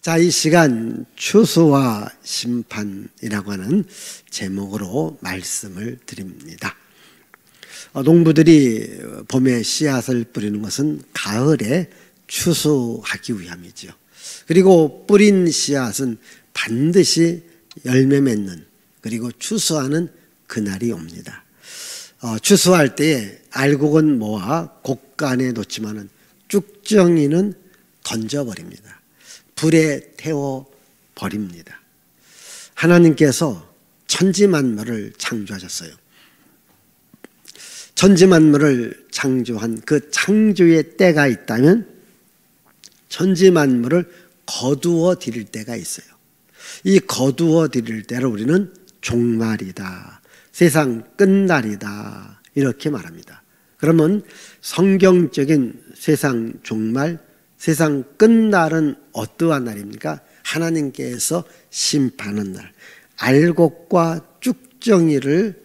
자, 이 시간 추수와 심판이라고 하는 제목으로 말씀을 드립니다. 농부들이 봄에 씨앗을 뿌리는 것은 가을에 추수하기 위함이죠. 그리고 뿌린 씨앗은 반드시 열매 맺는, 그리고 추수하는 그날이 옵니다. 추수할 때에 알곡은 모아 곡간에 놓지만은 쭉정이는 던져버립니다. 불에 태워 버립니다. 하나님께서 천지만물을 창조하셨어요. 천지만물을 창조한 그 창조의 때가 있다면 천지만물을 거두어 드릴 때가 있어요. 이 거두어 드릴 때를 우리는 종말이다, 세상 끝날이다, 이렇게 말합니다. 그러면 성경적인 세상 종말, 세상 끝날은 어떠한 날입니까? 하나님께서 심판하는 날, 알곡과 쭉정이를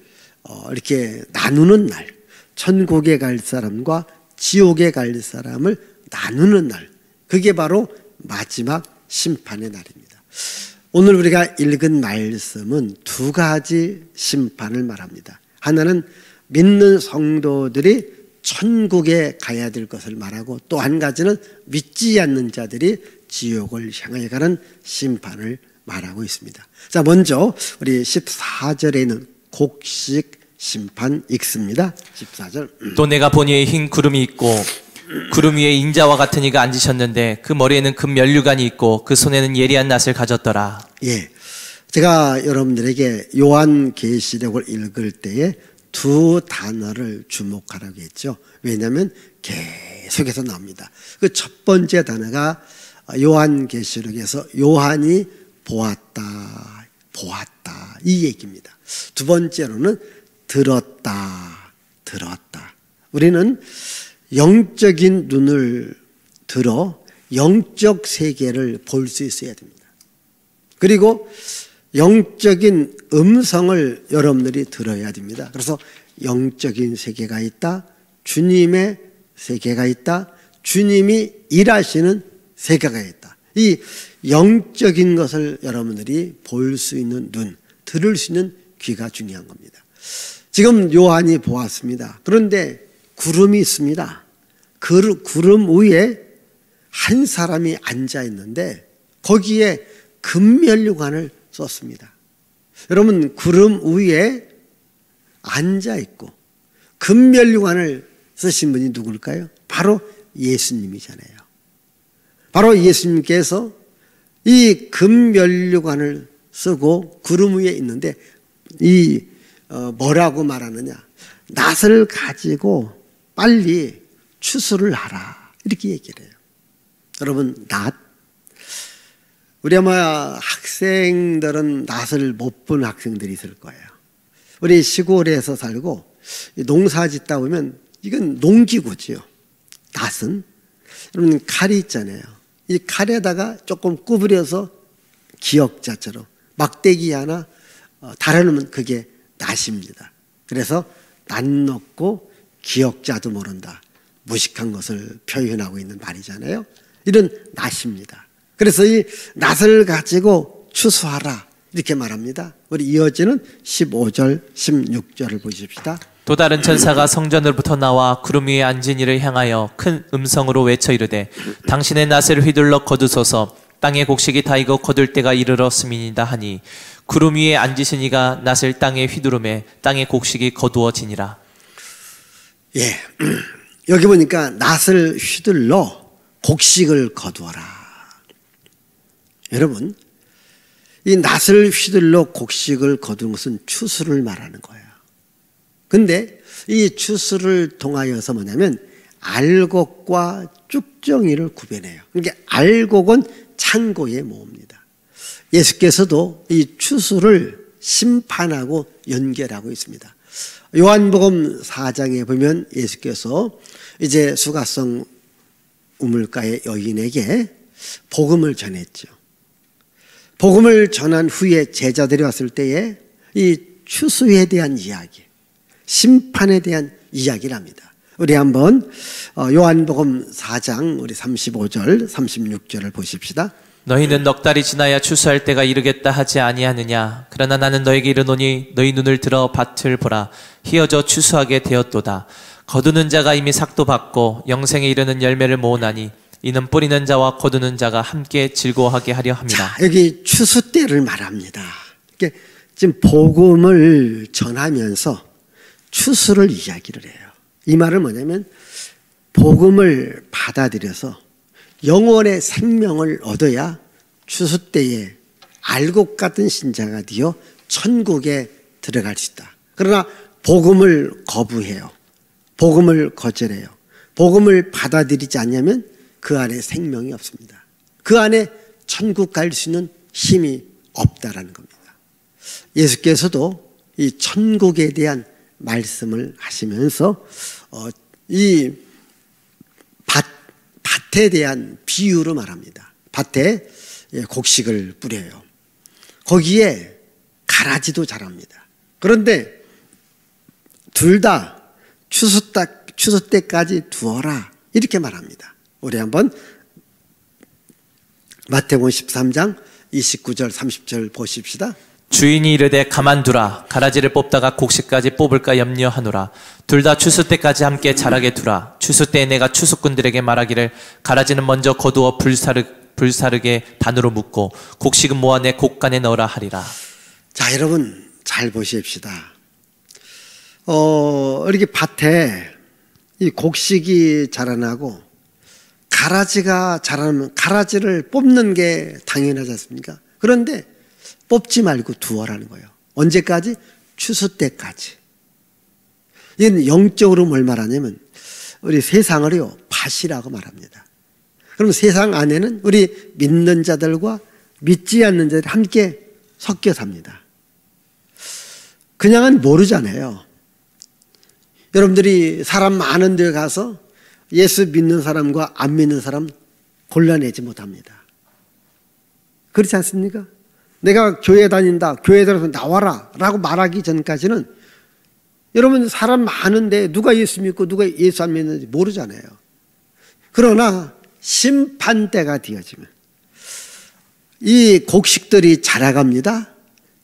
이렇게 나누는 날, 천국에 갈 사람과 지옥에 갈 사람을 나누는 날, 그게 바로 마지막 심판의 날입니다. 오늘 우리가 읽은 말씀은 두 가지 심판을 말합니다. 하나는 믿는 성도들이 천국에 가야 될 것을 말하고, 또 한 가지는 믿지 않는 자들이 지옥을 향해 가는 심판을 말하고 있습니다. 자, 먼저 우리 14절에 있는 곡식 심판 읽습니다. 14절. 또 내가 보니 흰 구름이 있고 구름 위에 인자와 같은 이가 앉으셨는데 그 머리에는 금 면류관이 있고 그 손에는 예리한 낫을 가졌더라. 예, 제가 여러분들에게 요한계시록을 읽을 때에 두 단어를 주목하라고 했죠. 왜냐하면 계속해서 나옵니다. 그 첫 번째 단어가 요한계시록에서 요한이 보았다, 보았다, 이 얘기입니다. 두 번째로는 들었다, 들었다. 우리는 영적인 눈을 들어 영적 세계를 볼 수 있어야 됩니다. 그리고 영적인 음성을 여러분들이 들어야 됩니다. 그래서 영적인 세계가 있다, 주님의 세계가 있다, 주님이 일하시는 세계가 있다. 이 영적인 것을 여러분들이 볼 수 있는 눈, 들을 수 있는 귀가 중요한 겁니다. 지금 요한이 보았습니다. 그런데 구름이 있습니다. 그 구름 위에 한 사람이 앉아 있는데 거기에 금면류관을 썼습니다. 여러분, 구름 위에 앉아 있고 금면류관을 쓰신 분이 누굴까요? 바로 예수님이잖아요. 바로 예수님께서 이 금면류관을 쓰고 구름 위에 있는데 이 뭐라고 말하느냐? 낫을 가지고 빨리 추수를 하라, 이렇게 얘기를 해요. 여러분, 낫, 우리 아마 학생들은 낫을 못 본 학생들이 있을 거예요. 우리 시골에서 살고 농사 짓다 보면 이건 농기구지요. 낫은 여러분 칼이 있잖아요. 이 칼에다가 조금 구부려서 기역자처럼 막대기 하나 달아놓으면 그게 낫입니다. 그래서 낫 넣고 기역자도 모른다, 무식한 것을 표현하고 있는 말이잖아요. 이런 낫입니다. 그래서 이 낫을 가지고 추수하라, 이렇게 말합니다. 우리 이어지는 15절, 16절을 보십시다. 또 다른 천사가 성전으로부터 나와 구름 위에 앉은 이를 향하여 큰 음성으로 외쳐 이르되 당신의 낫을 휘둘러 거두소서, 땅의 곡식이 다 익어 거둘 때가 이르렀음이니이다 하니 구름 위에 앉으신 이가 낫을 땅에 휘두르매 땅의 곡식이 거두어지니라. 예, 여기 보니까 낫을 휘둘러 곡식을 거두어라. 여러분, 이 낫을 휘둘러 곡식을 거두는 것은 추수를 말하는 거예요. 근데 이 추수를 통하여서 뭐냐면 알곡과 쭉정이를 구별해요. 그러니까 알곡은 창고에 모읍니다. 예수께서도 이 추수를 심판하고 연결하고 있습니다. 요한복음 4장에 보면 예수께서 이제 수가성 우물가의 여인에게 복음을 전했죠. 복음을 전한 후에 제자들이 왔을 때에 이 추수에 대한 이야기, 심판에 대한 이야기를 합니다. 우리 한번 요한복음 4장 우리 35절 36절을 보십시다. 너희는 넉 달이 지나야 추수할 때가 이르겠다 하지 아니하느냐. 그러나 나는 너에게 이르노니 너희 눈을 들어 밭을 보라. 희어져 추수하게 되었도다. 거두는 자가 이미 삭도 받고 영생에 이르는 열매를 모으나니 이는 뿌리는 자와 거두는 자가 함께 즐거워하게 하려 함이라. 자, 여기 추수 때를 말합니다. 이게 지금 복음을 전하면서 추수를 이야기를 해요. 이 말은 뭐냐면 복음을 받아들여서 영원의 생명을 얻어야 추수 때에 알곡 같은 신자가 되어 천국에 들어갈 수 있다. 그러나 복음을 거부해요. 복음을 거절해요. 복음을 받아들이지 않냐면 그 안에 생명이 없습니다. 그 안에 천국 갈 수 있는 힘이 없다라는 겁니다. 예수께서도 이 천국에 대한 말씀을 하시면서 이 밭에 대한 비유로 말합니다. 밭에 곡식을 뿌려요. 거기에 가라지도 자랍니다. 그런데 둘 다 추수 때까지 두어라 이렇게 말합니다. 우리 한번 마태복음 13장 29절 30절 보십시다. 주인이 이르되 가만두라. 가라지를 뽑다가 곡식까지 뽑을까 염려하노라. 둘 다 추수 때까지 함께 자라게 두라. 추수 때에 내가 추수꾼들에게 말하기를 가라지는 먼저 거두어 불사르게 단으로 묶고 곡식은 모아 내 곡간에 넣으라 하리라. 자, 여러분 잘 보십시다. 이렇게 밭에 이 곡식이 자라나고 가라지가 자라면 가라지를 뽑는 게 당연하지 않습니까? 그런데 뽑지 말고 두어라는 거예요. 언제까지? 추수 때까지. 이건 영적으로 뭘 말하냐면 우리 세상을요 밭이라고 말합니다. 그럼 세상 안에는 우리 믿는 자들과 믿지 않는 자들이 함께 섞여 삽니다. 그냥은 모르잖아요. 여러분들이 사람 많은 데 가서 예수 믿는 사람과 안 믿는 사람 골라내지 못합니다. 그렇지 않습니까? 내가 교회 다닌다, 교회 들어서 나와라 라고 말하기 전까지는 여러분 사람 많은데 누가 예수 믿고 누가 예수 안 믿는지 모르잖아요. 그러나 심판대가 되어지면 이 곡식들이 자라갑니다.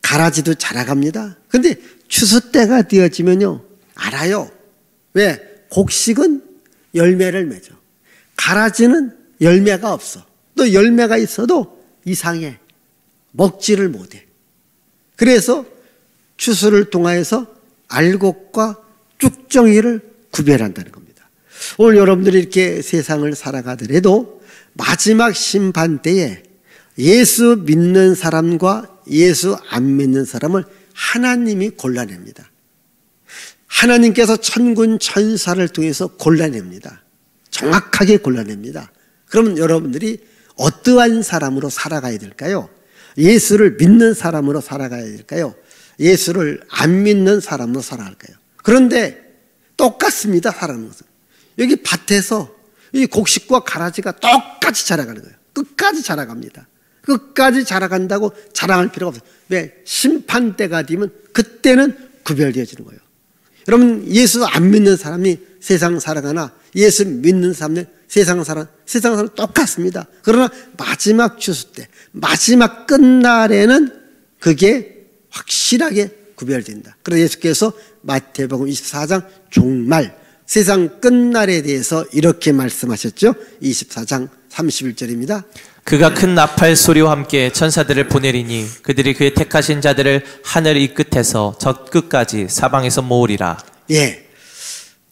가라지도 자라갑니다. 그런데 추수 때가 되어지면요 알아요. 왜? 곡식은 열매를 맺어. 가라지는 열매가 없어. 또 열매가 있어도 이상해. 먹지를 못해. 그래서 추수를 통하여서 알곡과 쭉정이를 구별한다는 겁니다. 오늘 여러분들이 이렇게 세상을 살아가더라도 마지막 심판 때에 예수 믿는 사람과 예수 안 믿는 사람을 하나님이 골라냅니다. 하나님께서 천군 천사를 통해서 골라냅니다. 정확하게 골라냅니다. 그러면 여러분들이 어떠한 사람으로 살아가야 될까요? 예수를 믿는 사람으로 살아가야 될까요? 예수를 안 믿는 사람으로 살아갈까요? 그런데 똑같습니다. 살아가는 것은. 여기 밭에서 이 곡식과 가라지가 똑같이 자라가는 거예요. 끝까지 자라갑니다. 끝까지 자라간다고 자랑할 필요가 없어요. 왜? 심판때가 되면 그때는 구별되어지는 거예요. 여러분 예수 안 믿는 사람이 세상 살아가나 예수 믿는 사람은 세상 사람 똑같습니다. 그러나 마지막 추수 때 마지막 끝날에는 그게 확실하게 구별된다. 그래서 예수께서 마태복음 24장 종말 세상 끝날에 대해서 이렇게 말씀하셨죠. 24장 31절입니다. 그가 큰 나팔 소리와 함께 천사들을 보내리니 그들이 그의 택하신 자들을 하늘 이 끝에서 저 끝까지 사방에서 모으리라. 예,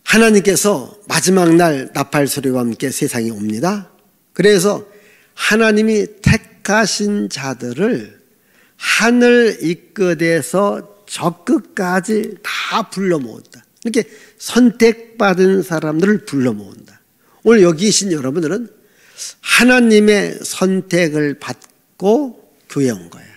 하나님께서 마지막 날 나팔 소리와 함께 세상에 옵니다. 그래서 하나님이 택하신 자들을 하늘 이 끝에서 저 끝까지 다 불러 모은다. 이렇게 선택받은 사람들을 불러 모은다. 오늘 여기 계신 여러분들은 하나님의 선택을 받고 교회에 온 거예요.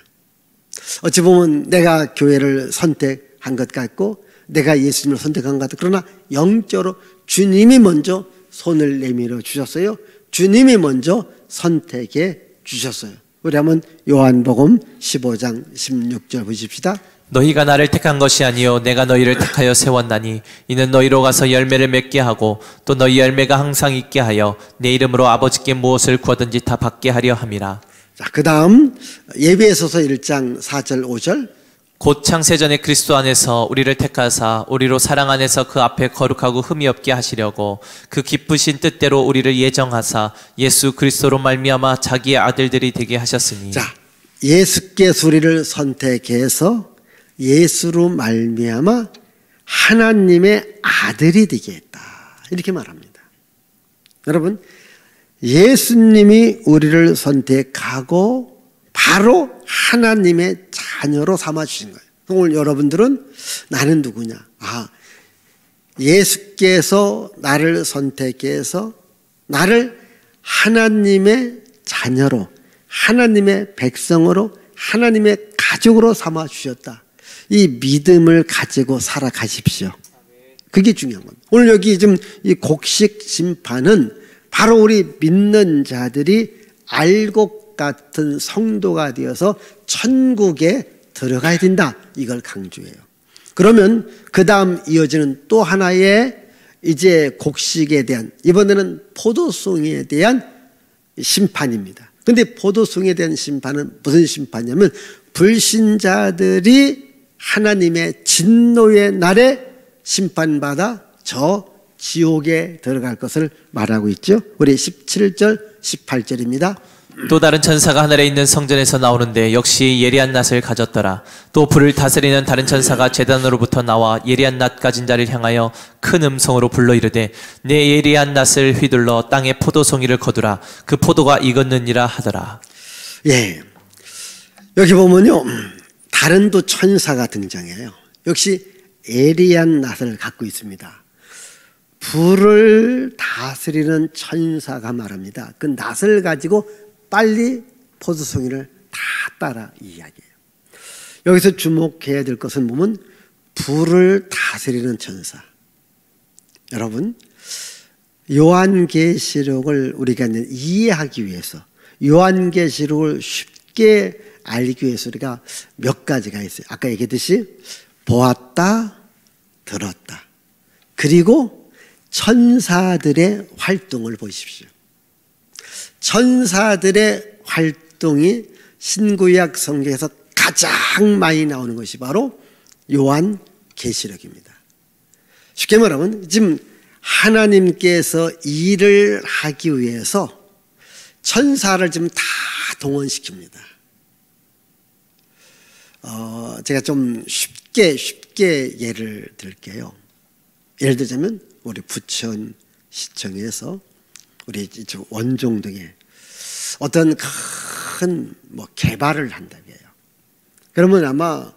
어찌 보면 내가 교회를 선택한 것 같고 내가 예수님을 선택한 것 같고 그러나 영적으로 주님이 먼저 손을 내밀어 주셨어요. 주님이 먼저 선택해 주셨어요. 우리 한번 요한복음 15장 16절 보십시다. 너희가 나를 택한 것이 아니요 내가 너희를 택하여 세웠나니 이는 너희로 가서 열매를 맺게 하고 또 너희 열매가 항상 있게 하여 내 이름으로 아버지께 무엇을 구하든지 다 받게 하려 함이라. 자, 그 다음 예배소서 1장 4절 5절. 곧 창세전에 그리스도 안에서 우리를 택하사 우리로 사랑 안에서 그 앞에 거룩하고 흠이 없게 하시려고 그 기쁘신 뜻대로 우리를 예정하사 예수 그리스도로 말미암아 자기의 아들들이 되게 하셨으니. 자, 예수께서 우리를 선택해서 예수로 말미암아 하나님의 아들이 되게 했다. 이렇게 말합니다. 여러분, 예수님이 우리를 선택하고 바로 하나님의 자녀로 삼아주신 거예요. 오늘 여러분들은 나는 누구냐? 아, 예수께서 나를 선택해서 나를 하나님의 자녀로, 하나님의 백성으로, 하나님의 가족으로 삼아주셨다. 이 믿음을 가지고 살아가십시오. 그게 중요한 겁니다. 오늘 여기 지금 이 곡식 심판은 바로 우리 믿는 자들이 알곡 같은 성도가 되어서 천국에 들어가야 된다. 이걸 강조해요. 그러면 그 다음 이어지는 또 하나의 이제 곡식에 대한, 이번에는 포도송이에 대한 심판입니다. 그런데 포도송이에 대한 심판은 무슨 심판이냐면 불신자들이 하나님의 진노의 날에 심판받아 저 지옥에 들어갈 것을 말하고 있죠. 우리 17절 18절입니다. 또 다른 천사가 하늘에 있는 성전에서 나오는데 역시 예리한 낫을 가졌더라. 또 불을 다스리는 다른 천사가 제단으로부터 나와 예리한 낫 가진 자를 향하여 큰 음성으로 불러 이르되 내 예리한 낫을 휘둘러 땅에 포도송이를 거두라. 그 포도가 익었느니라 하더라. 예, 여기 보면요 다른 또 천사가 등장해요. 역시 예리한 낫을 갖고 있습니다. 불을 다스리는 천사가 말합니다. 그 낫을 가지고 빨리 포도송이를 다 따라 이야기해요. 여기서 주목해야 될 것은 보면 불을 다스리는 천사. 여러분, 요한계시록을 우리가 이해하기 위해서, 요한계시록을 쉽게 알기 위해서 우리가 몇 가지가 있어요. 아까 얘기했듯이 보았다, 들었다, 그리고 천사들의 활동을 보십시오. 천사들의 활동이 신구약 성경에서 가장 많이 나오는 것이 바로 요한계시록입니다. 쉽게 말하면 지금 하나님께서 일을 하기 위해서 천사를 지금 다 동원시킵니다. 제가 좀 쉽게 예를 들게요. 예를 들자면 우리 부천 시청에서 우리 원종동에 어떤 큰 개발을 한다고 해요. 그러면 아마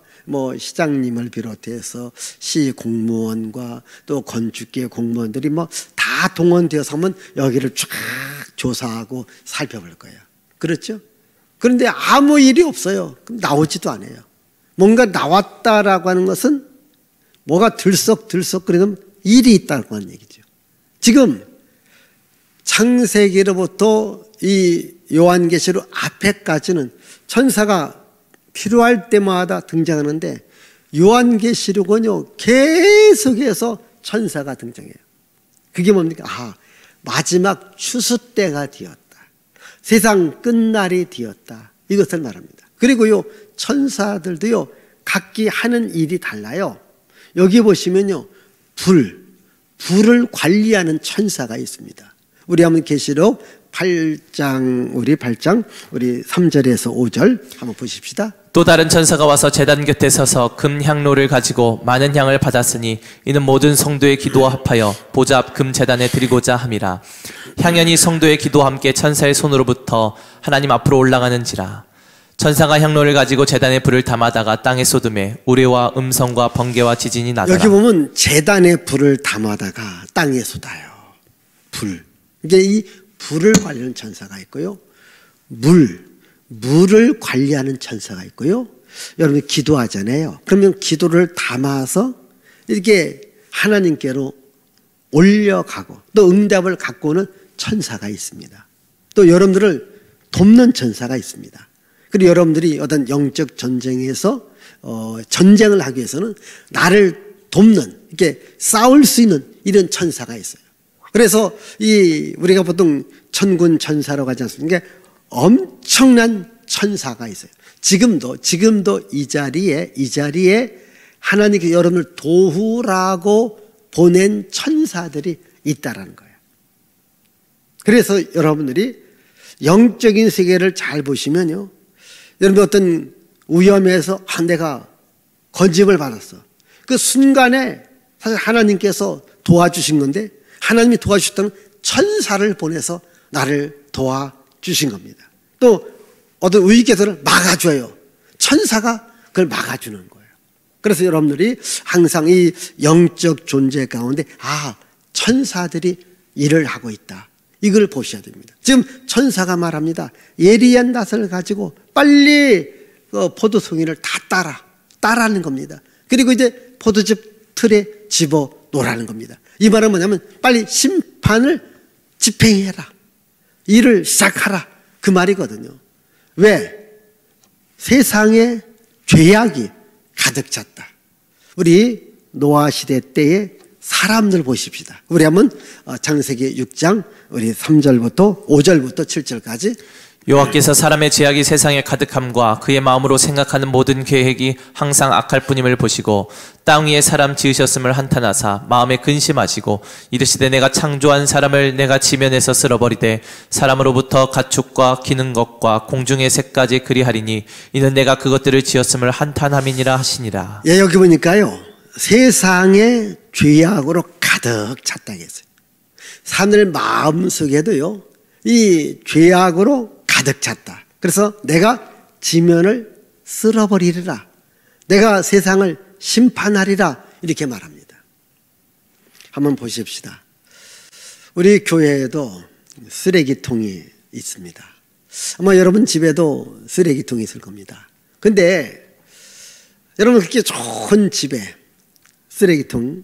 시장님을 비롯해서 시 공무원과 또 건축계 공무원들이 다 동원되어서 하면 여기를 쫙 조사하고 살펴볼 거예요. 그렇죠? 그런데 아무 일이 없어요. 그럼 나오지도 않아요. 뭔가 나왔다라고 하는 것은 뭐가 들썩들썩거리는 일이 있다고 하는 얘기죠. 지금 창세기로부터 이 요한계시록 앞에까지는 천사가 필요할 때마다 등장하는데 요한계시록은요 계속해서 천사가 등장해요. 그게 뭡니까? 마지막 추수 때가 되었다. 세상 끝날이 되었다. 이것을 말합니다. 그리고요 천사들도요 각기 하는 일이 달라요. 여기 보시면요 불을 관리하는 천사가 있습니다. 우리 한번 계시록 8장 우리 3절에서 5절 한번 보십시다. 또 다른 천사가 와서 제단 곁에 서서 금 향로를 가지고 많은 향을 받았으니 이는 모든 성도의 기도와 합하여 보좌 앞 금 제단에 드리고자 함이라. 향연이 성도의 기도와 함께 천사의 손으로부터 하나님 앞으로 올라가는지라. 천사가 향로를 가지고 제단에 불을 담아다가 땅에 쏟음에 우레와 음성과 번개와 지진이 나더라. 여기 보면 제단에 불을 담아다가 땅에 쏟아요. 불. 이게 이 불을 관리하는 천사가 있고요. 물을 관리하는 천사가 있고요. 여러분 기도하잖아요. 그러면 기도를 담아서 이렇게 하나님께로 올려가고 또 응답을 갖고 오는 천사가 있습니다. 또 여러분들을 돕는 천사가 있습니다. 그리고 여러분들이 어떤 영적 전쟁에서 전쟁을 하기 위해서는 나를 돕는, 이렇게 싸울 수 있는 이런 천사가 있어요. 그래서 우리가 보통 천군 천사라고 하지 않습니까? 엄청난 천사가 있어요. 지금도 이 자리에 하나님께서 여러분을 도우라고 보낸 천사들이 있다라는 거예요. 그래서 여러분들이 영적인 세계를 잘 보시면요, 여러분 어떤 위험에서 내가 건짐을 받았어. 그 순간에 사실 하나님께서 도와주신 건데, 하나님이 도와주셨다는 천사를 보내서 나를 도와주신 겁니다. 또 어떤 위기에서를 막아줘요. 천사가 그걸 막아주는 거예요. 그래서 여러분들이 항상 이 영적 존재 가운데 천사들이 일을 하고 있다, 이걸 보셔야 됩니다. 지금 천사가 말합니다. 예리한 낫을 가지고 빨리 포도송이를 다 따라는 겁니다. 그리고 이제 포도즙 틀에 집어 놓으라는 겁니다. 이 말은 뭐냐면 빨리 심판을 집행해라, 일을 시작하라, 그 말이거든요. 왜? 세상에 죄악이 가득 찼다. 우리 노아 시대 때의 사람들 보십시다. 우리 한번 창세기 6장 우리 3절부터 5절부터 7절까지. 여호와께서 사람의 죄악이 세상에 가득함과 그의 마음으로 생각하는 모든 계획이 항상 악할 뿐임을 보시고 땅 위에 사람 지으셨음을 한탄하사 마음에 근심하시고 이르시되 내가 창조한 사람을 내가 지면에서 쓸어버리되 사람으로부터 가축과 기는 것과 공중의 새까지 그리하리니 이는 내가 그것들을 지었음을 한탄함이니라 하시니라. 예, 여기 보니까요, 세상에 죄악으로 가득 찼다 했어요. 사람들 마음속에도요, 이 죄악으로 가득 찼다. 그래서 내가 지면을 쓸어버리리라, 내가 세상을 심판하리라, 이렇게 말합니다. 한번 보십시다. 우리 교회에도 쓰레기통이 있습니다. 아마 여러분 집에도 쓰레기통이 있을 겁니다. 근데 여러분 그렇게 좋은 집에 쓰레기통,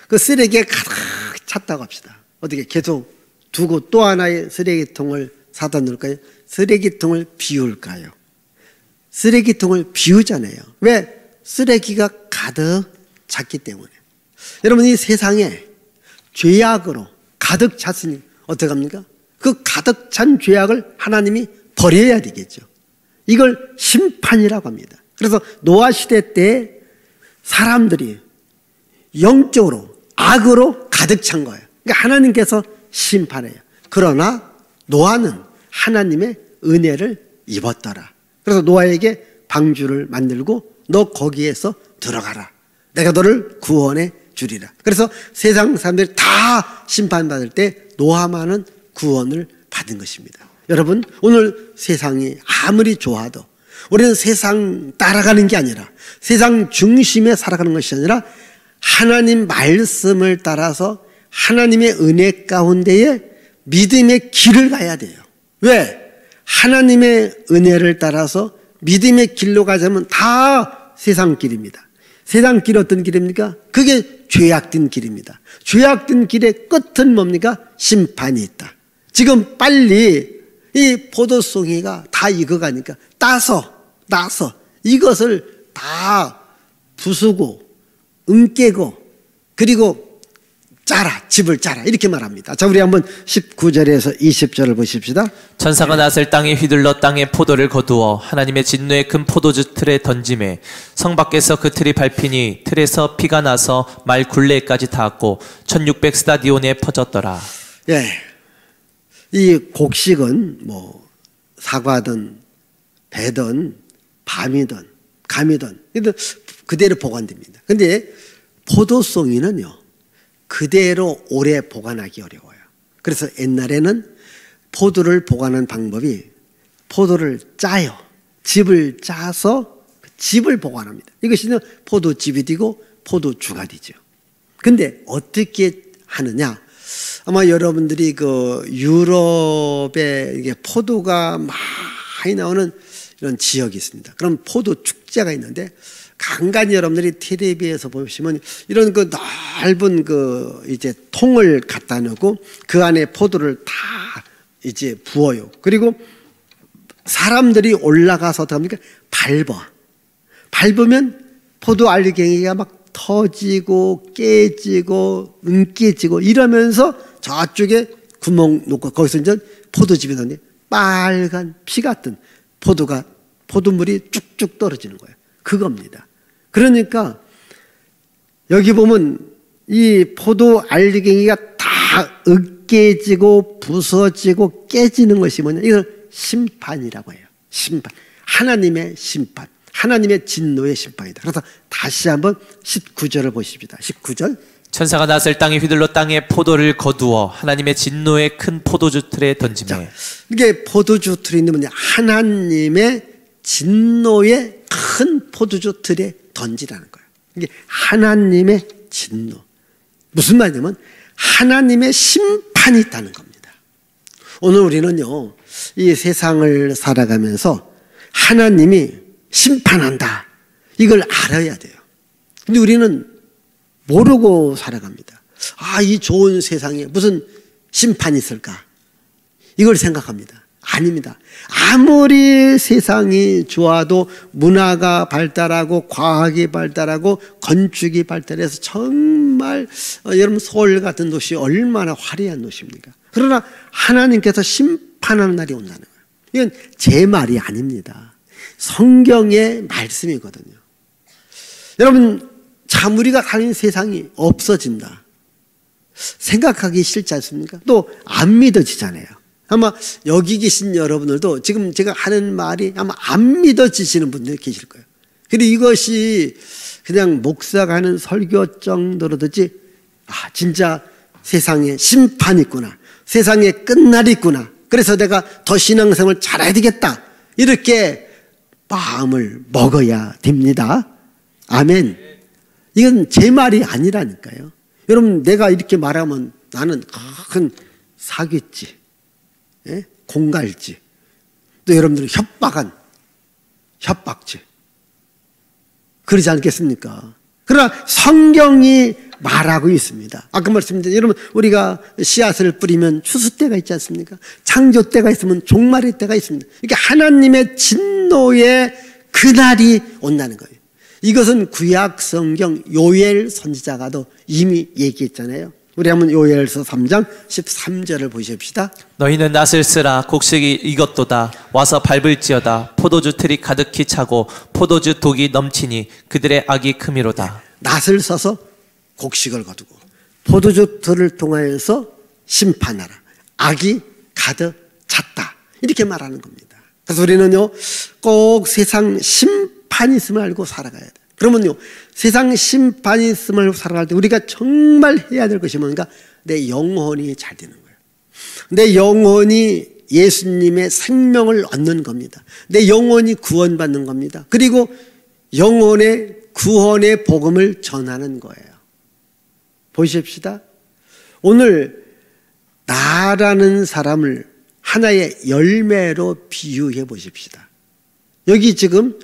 그 쓰레기에 가득 찼다고 합시다. 어떻게 계속 두고 또 하나의 쓰레기통을 사다 놓을까요? 쓰레기통을 비울까요? 쓰레기통을 비우잖아요. 왜? 쓰레기가 가득 찼기 때문에. 여러분, 이 세상에 죄악으로 가득 찼으니 어떻게 합니까? 그 가득 찬 죄악을 하나님이 버려야 되겠죠. 이걸 심판이라고 합니다. 그래서 노아 시대 때 사람들이 영적으로 악으로 가득 찬 거예요. 그러니까 하나님께서 심판해요. 그러나 노아는 하나님의 은혜를 입었더라. 그래서 노아에게 방주를 만들고 너 거기에서 들어가라, 내가 너를 구원해 주리라. 그래서 세상 사람들이 다 심판받을 때 노아만은 구원을 받은 것입니다. 여러분, 오늘 세상이 아무리 좋아도 우리는 세상 따라가는 게 아니라, 세상 중심에 살아가는 것이 아니라 하나님 말씀을 따라서 하나님의 은혜 가운데에 믿음의 길을 가야 돼요. 왜? 하나님의 은혜를 따라서 믿음의 길로 가자면 다 세상 길입니다. 세상 길이 어떤 길입니까? 그게 죄악된 길입니다. 죄악된 길의 끝은 뭡니까? 심판이 있다. 지금 빨리 이 포도송이가 다 익어가니까 따서 이것을 다 부수고 은깨고 그리고 집을 짜라, 이렇게 말합니다. 자, 우리 한번 19절에서 20절을 보십시다. 천사가 낫을 땅에 휘둘러 땅에 포도를 거두어 하나님의 진노의 큰 포도주 틀에 던짐에 성 밖에서 그 틀이 밟히니 틀에서 피가 나서 말 굴레까지 닿았고 1600 스타디온에 퍼졌더라. 예, 이 곡식은 뭐 사과든 배든 밤이든 감이든 그대로 보관됩니다. 근데 포도송이는요, 그대로 오래 보관하기 어려워요. 그래서 옛날에는 포도를 보관하는 방법이 포도를 짜요. 즙을 짜서 즙을 보관합니다. 이것이 포도즙이 되고 포도주가 되죠. 근데 어떻게 하느냐? 아마 여러분들이 그 유럽에 이게 포도가 많이 나오는 이런 지역이 있습니다. 그럼 포도 축제가 있는데 간간히 여러분들이 텔레비에서 보시면 이런 그 넓은 그 이제 통을 갖다 놓고 그 안에 포도를 다 이제 부어요. 그리고 사람들이 올라가서 어떻게 합니까? 밟으면 포도 알갱이가 막 터지고 깨지고 은깨지고 이러면서 저쪽에 구멍 놓고 거기서 이제 포도즙이 나오는데 빨간 피 같은 포도물이 쭉쭉 떨어지는 거예요. 그겁니다. 그러니까 여기 보면 이 포도 알갱이가 다 으깨지고 부서지고 깨지는 것이 뭐냐? 이걸 심판이라고 해요. 심판. 하나님의 심판. 하나님의 진노의 심판이다. 그래서 다시 한번 19절을 보십시다. 19절. 천사가 낫을 땅에 휘둘러 땅에 포도를 거두어 하나님의 진노의 큰 포도주 틀에 던지매. 이게 포도주 틀이 있는 뭐냐? 하나님의 진노의 큰 포도주 틀에 던지라는 거예요. 이게 하나님의 진노. 무슨 말이냐면 하나님의 심판이 있다는 겁니다. 오늘 우리는요, 이 세상을 살아가면서 하나님이 심판한다. 이걸 알아야 돼요. 근데 우리는 모르고 살아갑니다. 아, 이 좋은 세상에 무슨 심판이 있을까? 이걸 생각합니다. 아닙니다. 아무리 세상이 좋아도 문화가 발달하고 과학이 발달하고 건축이 발달해서 정말 여러분 서울 같은 도시 얼마나 화려한 도시입니까? 그러나 하나님께서 심판하는 날이 온다는 거예요. 이건 제 말이 아닙니다. 성경의 말씀이거든요. 여러분, 참 우리가 사는 세상이 없어진다. 생각하기 싫지 않습니까? 또 안 믿어지잖아요. 아마 여기 계신 여러분들도 지금 제가 하는 말이 아마 안 믿어지시는 분들이 계실 거예요. 그리고 이것이 그냥 목사가 하는 설교 정도로 듣지, 아, 진짜 세상에 심판이 있구나. 세상에 끝날이 있구나. 그래서 내가 더 신앙생활을 잘해야 되겠다. 이렇게 마음을 먹어야 됩니다. 아멘. 이건 제 말이 아니라니까요. 여러분, 내가 이렇게 말하면 나는 큰 사기지, 공갈지, 또 여러분들은 협박지. 그러지 않겠습니까? 그러나 성경이 말하고 있습니다. 아까 말씀드린 여러분, 우리가 씨앗을 뿌리면 추수 때가 있지 않습니까? 창조 때가 있으면 종말의 때가 있습니다. 이게 하나님의 진노의 그날이 온다는 거예요. 이것은 구약 성경 요엘 선지자가도 이미 얘기했잖아요. 우리 한번 요엘서 3장 13절을 보십시다. 너희는 낫을 쓰라. 곡식이 익었도다. 와서 밟을지어다. 포도주 틀이 가득히 차고 포도주 독이 넘치니 그들의 악이 크미로다. 낫을 써서 곡식을 거두고 포도주 틀을 통하여서 심판하라. 악이 가득 찼다. 이렇게 말하는 겁니다. 그래서 우리는요, 꼭 세상 심판이 있음을 알고 살아가야 돼요. 그러면요, 세상 심판이 있음을 알고 살아갈 때 우리가 정말 해야 될 것이 뭔가? 내 영혼이 잘 되는 거예요. 내 영혼이 예수님의 생명을 얻는 겁니다. 내 영혼이 구원받는 겁니다. 그리고 영혼의 구원의 복음을 전하는 거예요. 보십시다. 오늘 나라는 사람을 하나의 열매로 비유해 보십시다. 여기 지금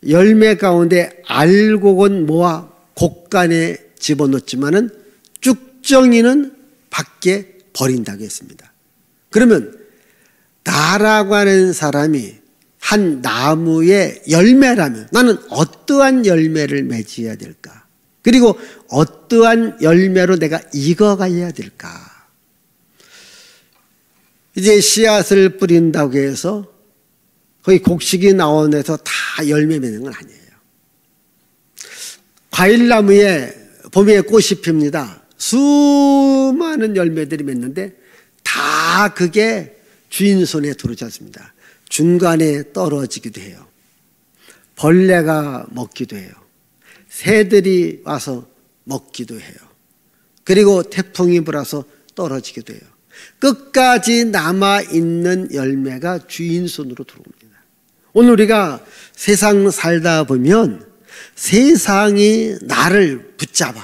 열매 가운데 알곡은 모아 곡간에 집어넣지만은 쭉정이는 밖에 버린다고 했습니다. 그러면 나라고 하는 사람이 한 나무의 열매라면 나는 어떠한 열매를 맺어야 될까? 그리고 어떠한 열매로 내가 익어가야 될까? 이제 씨앗을 뿌린다고 해서 거기 곡식이 나오는 데서 다 열매 맺는 건 아니에요. 과일나무에 봄에 꽃이 핍니다. 수많은 열매들이 맺는데 다 그게 주인 손에 들어오지 않습니다. 중간에 떨어지기도 해요. 벌레가 먹기도 해요. 새들이 와서 먹기도 해요. 그리고 태풍이 불어서 떨어지기도 해요. 끝까지 남아있는 열매가 주인 손으로 들어옵니다. 오늘 우리가 세상 살다 보면 세상이 나를 붙잡아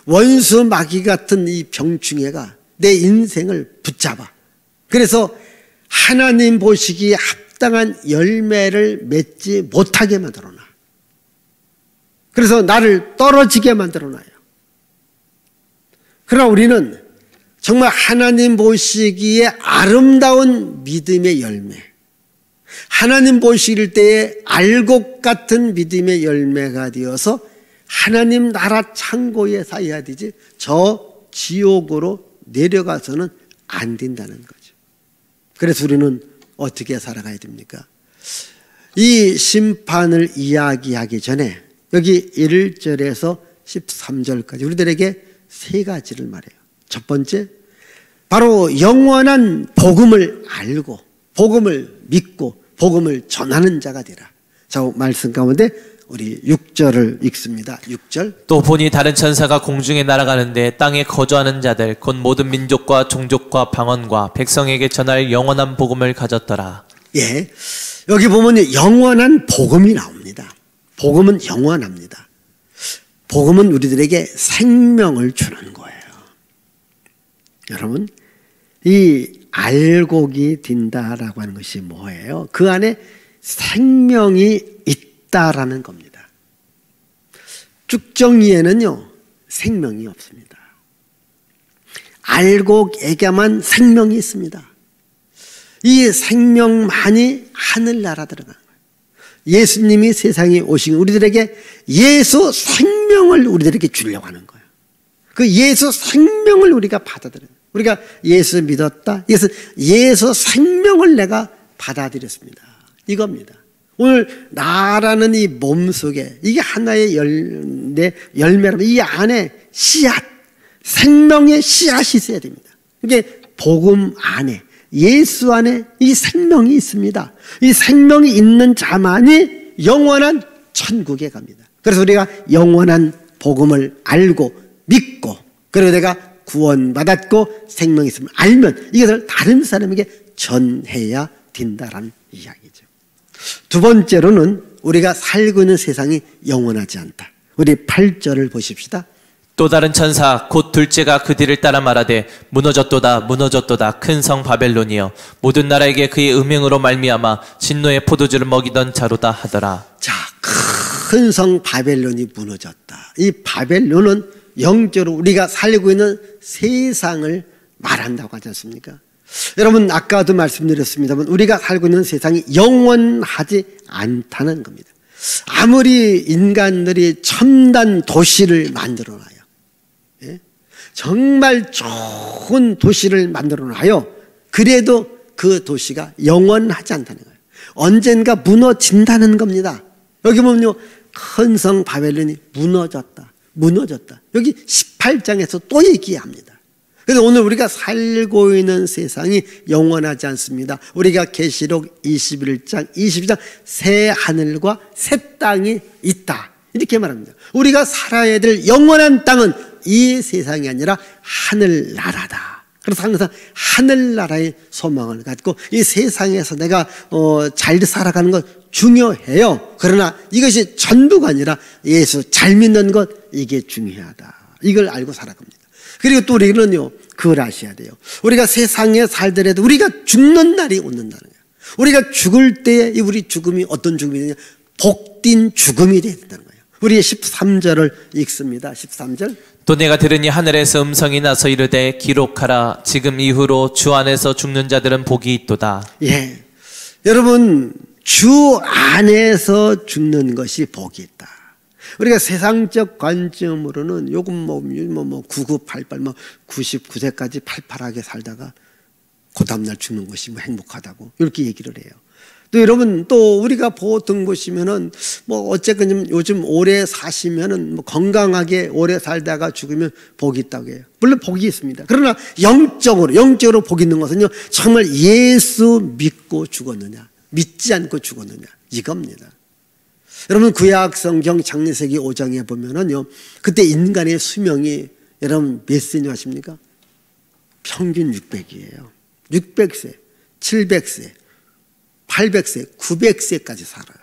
원수 마귀 같은 이 병충해가 내 인생을 붙잡아. 그래서 하나님 보시기에 합당한 열매를 맺지 못하게 만들어놔. 그래서 나를 떨어지게 만들어놔요. 그러나 우리는 정말 하나님 보시기에 아름다운 믿음의 열매, 하나님 보실 때에 알곡 같은 믿음의 열매가 되어서 하나님 나라 창고에 쌓여야 되지 저 지옥으로 내려가서는 안 된다는 거죠. 그래서 우리는 어떻게 살아가야 됩니까? 이 심판을 이야기하기 전에 여기 1절에서 13절까지 우리들에게 세 가지를 말해요. 첫 번째, 바로 영원한 복음을 알고 복음을 믿고 복음을 전하는 자가 되라. 자, 말씀 가운데 우리 6절을 읽습니다. 6절. 또 보니 다른 천사가 공중에 날아가는데 땅에 거주하는 자들 곧 모든 민족과 종족과 방언과 백성에게 전할 영원한 복음을 가졌더라. 예, 여기 보면 영원한 복음이 나옵니다. 복음은 영원합니다. 복음은 우리들에게 생명을 주는 거예요. 여러분, 이 알곡이 딘다라고 하는 것이 뭐예요? 그 안에 생명이 있다라는 겁니다. 쭉정이에는요, 생명이 없습니다. 알곡에게만 생명이 있습니다. 이 생명만이 하늘나라 들어가는 거예요. 예수님이 세상에 오신 우리들에게 예수 생명을 우리들에게 주려고 하는 거예요. 그 예수 생명을 우리가 받아들여요. 우리가 예수 믿었다. 예수 생명을 내가 받아들였습니다. 이겁니다. 오늘 나라는 이 몸 속에 이게 하나의 열매라면 이 안에 씨앗, 생명의 씨앗이 있어야 됩니다. 이게 복음 안에, 예수 안에 이 생명이 있습니다. 이 생명이 있는 자만이 영원한 천국에 갑니다. 그래서 우리가 영원한 복음을 알고 믿고, 그리고 내가 구원받았고 생명이 있음을 알면 이것을 다른 사람에게 전해야 된다라는 이야기죠. 두 번째로는 우리가 살고 있는 세상이 영원하지 않다. 우리 8절을 보십시다. 또 다른 천사 곧 둘째가 그 뒤를 따라 말하되 무너졌도다 무너졌도다 큰 성 바벨론이여 모든 나라에게 그의 음행으로 말미암아 진노의 포도주를 먹이던 자로다 하더라. 자, 큰 성 바벨론이 무너졌다. 이 바벨론은 영적으로 우리가 살고 있는 세상을 말한다고 하지 않습니까? 여러분, 아까도 말씀드렸습니다만 우리가 살고 있는 세상이 영원하지 않다는 겁니다. 아무리 인간들이 첨단 도시를 만들어놔요, 예? 정말 좋은 도시를 만들어놔요. 그래도 그 도시가 영원하지 않다는 거예요. 언젠가 무너진다는 겁니다. 여기 보면요, 큰 성 바벨론이 무너졌다. 여기 18장에서 또 얘기합니다. 그래서 오늘 우리가 살고 있는 세상이 영원하지 않습니다. 우리가 계시록 21장, 22장 새 하늘과 새 땅이 있다, 이렇게 말합니다. 우리가 살아야 될 영원한 땅은 이 세상이 아니라 하늘나라다. 그래서 항상 하늘나라의 소망을 갖고 이 세상에서 내가 잘 살아가는 것 중요해요. 그러나 이것이 전부가 아니라 예수 잘 믿는 것, 이게 중요하다. 이걸 알고 살아갑니다. 그리고 또 우리는요, 그걸 아셔야 돼요. 우리가 세상에 살더라도 우리가 죽는 날이 온다는 거예요. 우리가 죽을 때 우리 죽음이 어떤 죽음이냐, 복된 죽음이 되야 된다는 거예요. 우리 13절을 읽습니다. 13절. 또 내가 들으니 하늘에서 음성이 나서 이르되 기록하라 지금 이후로 주 안에서 죽는 자들은 복이 있도다. 예, 여러분, 주 안에서 죽는 것이 복이 있다. 우리가 세상적 관점으로는 요금 뭐 9988, 99세까지 팔팔하게 살다가 그 다음날 죽는 것이 뭐 행복하다고 이렇게 얘기를 해요. 또 여러분, 또 우리가 보통 보시면은 뭐 어쨌건 요즘 오래 사시면은 뭐 건강하게 오래 살다가 죽으면 복이 있다고 해요. 물론 복이 있습니다. 그러나 영적으로 복이 있는 것은요, 정말 예수 믿고 죽었느냐, 믿지 않고 죽었느냐, 이겁니다. 여러분, 구약 성경 창세기 5장에 보면은요, 그때 인간의 수명이 여러분 몇 세냐 아십니까? 평균 600이에요. 600세, 700세, 800세, 900세까지 살아요.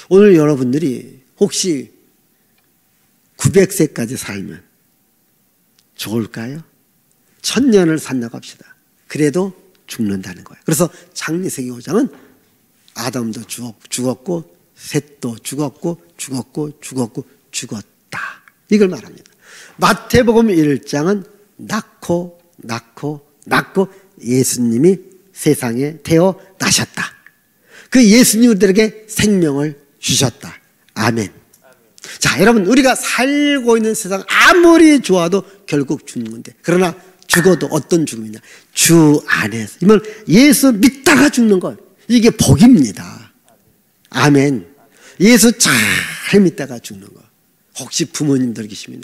오늘 여러분들이 혹시 900세까지 살면 좋을까요? 1000년을 산다고 합시다. 그래도 죽는다는 거예요. 그래서 창세기 5장은 아담도 죽었고 셋도 죽었다, 이걸 말합니다. 마태복음 1장은 낳고 예수님이 세상에 태어나셨다. 그 예수님이 우리들에게 생명을 주셨다. 아멘. 자, 여러분, 우리가 살고 있는 세상 아무리 좋아도 결국 죽는 건데, 그러나 죽어도 어떤 죽음이냐? 주 안에서. 이건 예수 믿다가 죽는 것. 이게 복입니다. 아멘. 예수 잘 믿다가 죽는 것. 혹시 부모님들 계시면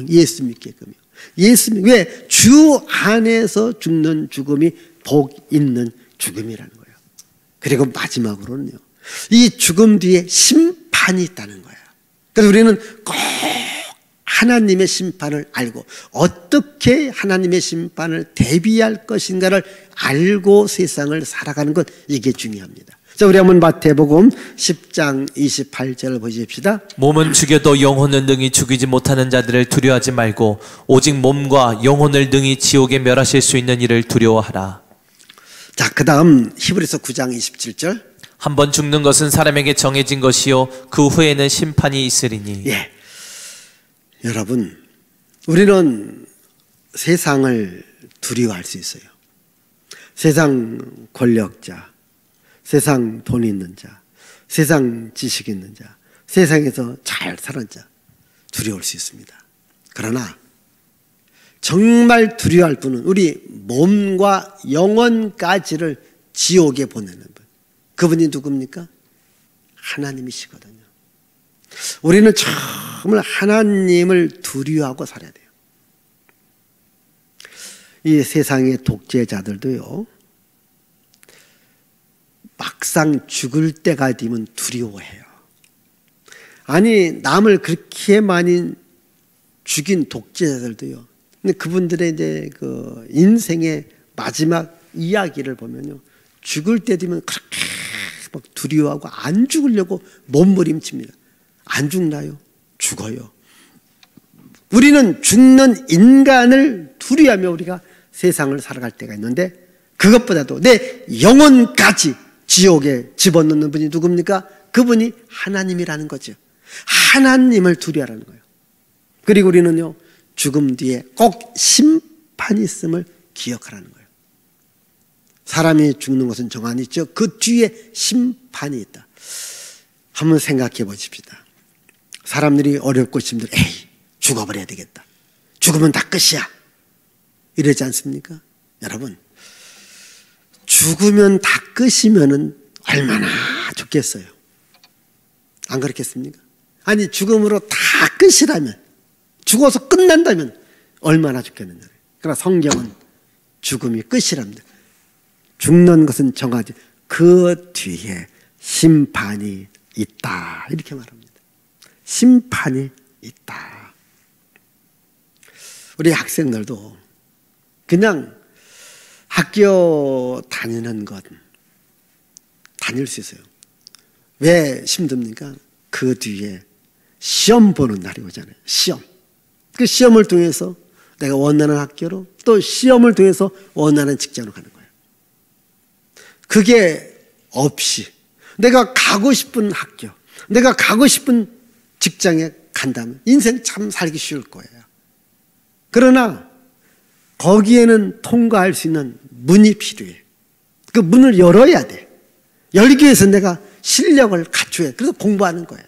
예수 믿게끔요. 왜? 주 안에서 죽는 죽음이 복 있는 죽음이라는 거예요. 그리고 마지막으로는요, 이 죽음 뒤에 심판이 있다는 거예요. 그래서 우리는 꼭 하나님의 심판을 알고 어떻게 하나님의 심판을 대비할 것인가를 알고 세상을 살아가는 것, 이게 중요합니다. 자, 우리 한번 마태복음 10장 28절을 보십시다. 몸은 죽여도 영혼은 능히 죽이지 못하는 자들을 두려워하지 말고 오직 몸과 영혼을 능히 지옥에 멸하실 수 있는 이를 두려워하라. 자, 그 다음 히브리서 9장 27절. 한번 죽는 것은 사람에게 정해진 것이요 그 후에는 심판이 있으리니. 예. 여러분, 우리는 세상을 두려워할 수 있어요. 세상 권력자, 세상 돈 있는 자, 세상 지식 있는 자, 세상에서 잘 사는 자, 두려울 수 있습니다. 그러나 정말 두려워할 분은 우리 몸과 영혼까지를 지옥에 보내는 분. 그분이 누굽니까? 하나님이시거든요. 우리는 정말 하나님을 두려워하고 살아야 돼요. 이 세상의 독재자들도요, 막상 죽을 때가 되면 두려워해요. 아니, 남을 그렇게 많이 죽인 독재자들도요, 근데 그분들의 이제 그 인생의 마지막 이야기를 보면요, 죽을 때 되면 그렇게 막 두려워하고 안 죽으려고 몸부림칩니다. 안 죽나요? 죽어요. 우리는 죽는 인간을 두려워하며 우리가 세상을 살아갈 때가 있는데, 그것보다도 내 영혼까지 지옥에 집어넣는 분이 누굽니까? 그분이 하나님이라는 거죠. 하나님을 두려워하는 거예요. 그리고 우리는요, 죽음 뒤에 꼭 심판이 있음을 기억하라는 거예요. 사람이 죽는 것은 정한이 있죠. 그 뒤에 심판이 있다. 한번 생각해 보십시다. 사람들이 어렵고 힘들어, 에이, 죽어버려야 되겠다. 죽으면 다 끝이야. 이러지 않습니까? 여러분, 죽으면 다 끝이면은 얼마나 좋겠어요. 안 그렇겠습니까? 아니, 죽음으로 다 끝이라면, 죽어서 끝난다면 얼마나 좋겠느냐. 그러나 성경은 죽음이 끝이랍니다. 죽는 것은 정하지, 그 뒤에 심판이 있다, 이렇게 말합니다. 심판이 있다. 우리 학생들도 그냥 학교 다니는 것 다닐 수 있어요. 왜 힘듭니까? 그 뒤에 시험 보는 날이 오잖아요. 시험. 그 시험을 통해서 내가 원하는 학교로, 또 시험을 통해서 원하는 직장으로 가는 거예요. 그게 없이 내가 가고 싶은 학교, 내가 가고 싶은 직장에 간다면 인생 참 살기 쉬울 거예요. 그러나 거기에는 통과할 수 있는 문이 필요해. 그 문을 열어야 돼. 열기 위해서 내가 실력을 갖춰야 돼. 그래서 공부하는 거예요.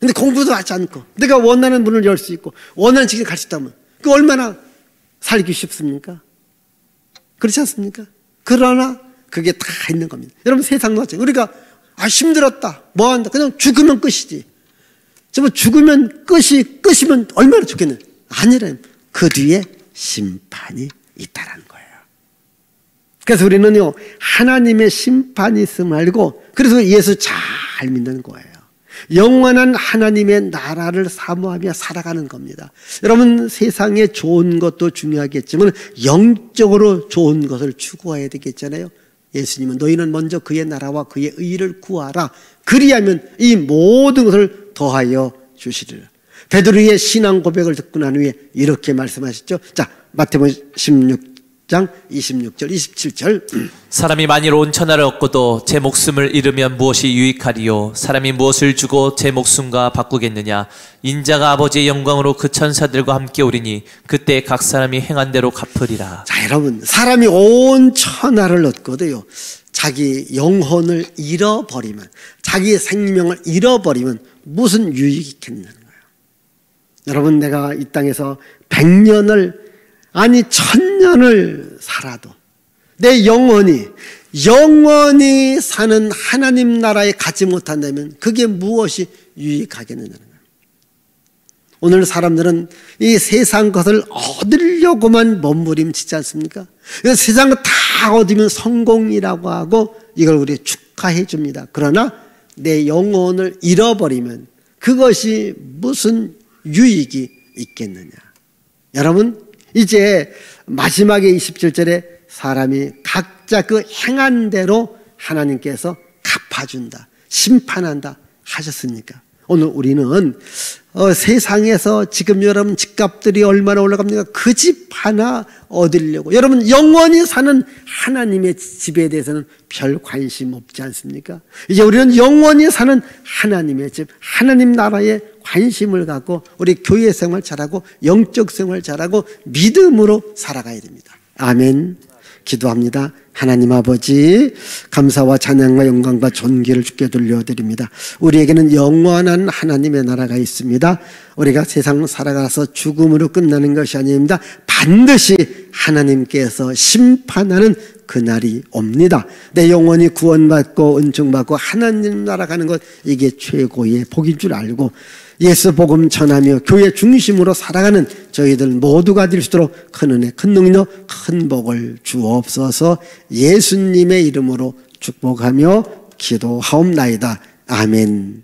근데 공부도 하지 않고 내가 원하는 문을 열 수 있고 원하는 직장에 갈 수 있다면 그 얼마나 살기 쉽습니까? 그렇지 않습니까? 그러나 그게 다 있는 겁니다. 여러분, 세상도 마찬가지. 우리가 힘들었다, 뭐 한다, 그냥 죽으면 끝이지. 정말 죽으면 끝이면 얼마나 좋겠네. 아니라면 그 뒤에 심판이 있다라는 거예요. 그래서 우리는요, 하나님의 심판이 있음을 알고, 그래서 예수 잘 믿는 거예요. 영원한 하나님의 나라를 사모하며 살아가는 겁니다. 여러분, 세상에 좋은 것도 중요하겠지만 영적으로 좋은 것을 추구해야 되겠잖아요. 예수님은 너희는 먼저 그의 나라와 그의 의를 구하라. 그리하면 이 모든 것을 더하여 주시리라. 베드로의 신앙 고백을 듣고 난 후에 이렇게 말씀하셨죠. 자, 마태복음 16장 26절 27절. 사람이 만일 온 천하를 얻고도 제 목숨을 잃으면 무엇이 유익하리요? 사람이 무엇을 주고 제 목숨과 바꾸겠느냐? 인자가 아버지의 영광으로 그 천사들과 함께 오리니 그때 각 사람이 행한 대로 갚으리라. 자, 여러분, 사람이 온 천하를 얻고도요, 자기 영혼을 잃어버리면, 자기 생명을 잃어버리면 무슨 유익이 있겠냐는 거예요. 여러분, 내가 이 땅에서 100년을 아니 1000년을 살아도 내 영원히 사는 하나님 나라에 가지 못한다면 그게 무엇이 유익하겠느냐는 거예요. 오늘 사람들은 이 세상 것을 얻으려고만 몸부림치지 않습니까? 세상 것 다 얻으면 성공이라고 하고 이걸 우리 축하해 줍니다. 그러나 내 영혼을 잃어버리면 그것이 무슨 유익이 있겠느냐. 여러분, 이제 마지막에 27절에 사람이 각자 그 행한 대로 하나님께서 갚아준다, 심판한다 하셨으니까 오늘 우리는 세상에서 지금 여러분 집값들이 얼마나 올라갑니까? 그 집 하나 얻으려고, 여러분 영원히 사는 하나님의 집에 대해서는 별 관심 없지 않습니까? 이제 우리는 영원히 사는 하나님의 집, 하나님 나라에 관심을 갖고 우리 교회 생활 잘하고 영적 생활 잘하고 믿음으로 살아가야 됩니다. 아멘. 기도합니다. 하나님 아버지, 감사와 찬양과 영광과 존귀를 주께 돌려드립니다. 우리에게는 영원한 하나님의 나라가 있습니다. 우리가 세상 살아가서 죽음으로 끝나는 것이 아닙니다. 반드시 하나님께서 심판하는 그날이 옵니다. 내 영혼이 구원받고 은총받고 하나님 나라 가는 것, 이게 최고의 복인 줄 알고 예수 복음 전하며 교회 중심으로 살아가는 저희들 모두가 될 수 있도록 큰 은혜, 큰 능력, 큰 복을 주옵소서. 예수님의 이름으로 축복하며 기도하옵나이다. 아멘.